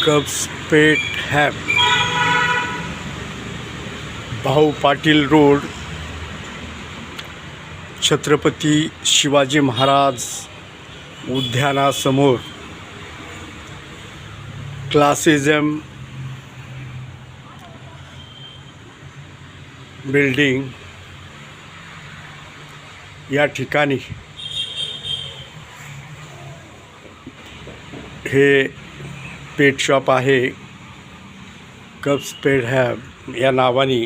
कब्सपेट हॅब, भाऊ Patil road, Chhatrapati Shivaji Maharaj उद्यानासमोर क्लासिझम building या ठिकाणी हे पेट शॉप आहे. कब्सपेट हॅब या नावाने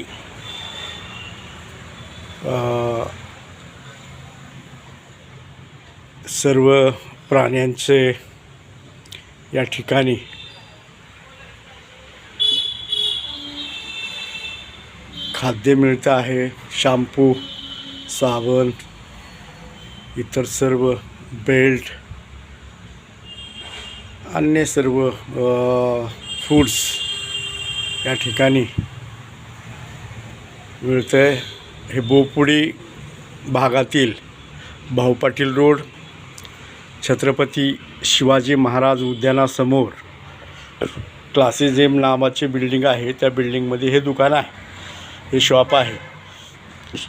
सर्व प्राण्यांचे या ठिकाणी खाद्य मिळतं आहे. शॅम्पू, साबण, इतर सर्व बेल्ट, अन्य सर्व फूड्स या ठिकाणी मिळतं आहे. हे बोपुडी भागातील भाऊ पाटील रोड, छत्रपती शिवाजी महाराज उद्यानासमोर क्लासिझम नावाची बिल्डिंग आहे. त्या बिल्डिंगमध्ये हे दुकान आहे, हे शॉप आहे.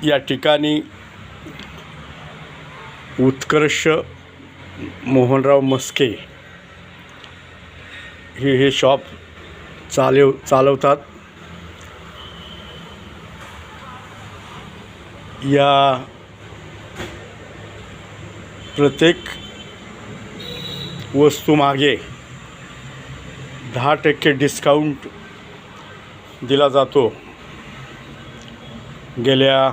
या ठिकाणी उत्कर्ष मोहनराव मस्के हे शॉप चालवतात. या प्रत्येक वस्तूमागे 10% डिस्काउंट दिला जातो. गेल्या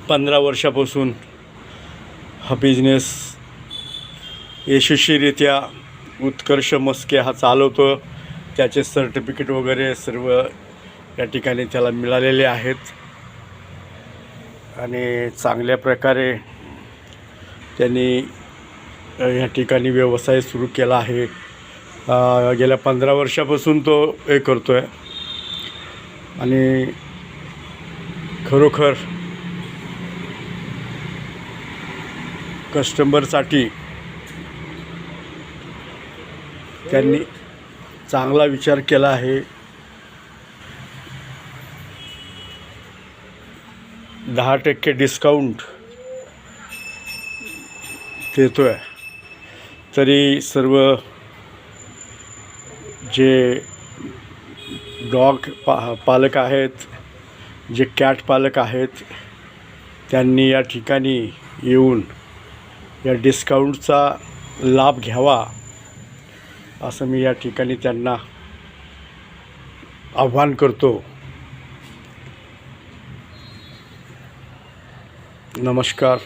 15 वर्षापासून हा बिझनेस यशस्वीरित्या उत्कर्ष मस्के हा चालवतो. त्याचे सर्टिफिकेट वगैरे सर्व या ठिकाणी त्याला मिळालेले आहेत आणि चांगल्या प्रकारे त्यांनी या ठिकाणी व्यवसाय सुरू केला आहे. गेल्या 15 वर्षापासून तो हे करतो आहे आणि खरोखर कस्टमरसाठी त्यांनी चांगला विचार केला आहे. 10% डिस्काउंट देतो आहे. तरी सर्व जे डॉग पालक आहेत, जे कॅट पालक आहेत, त्यांनी या ठिकाणी येऊन या डिस्काउंटचा लाभ घ्यावा असं मी या ठिकाणी त्यांना आव्हान करतो. नमस्कार.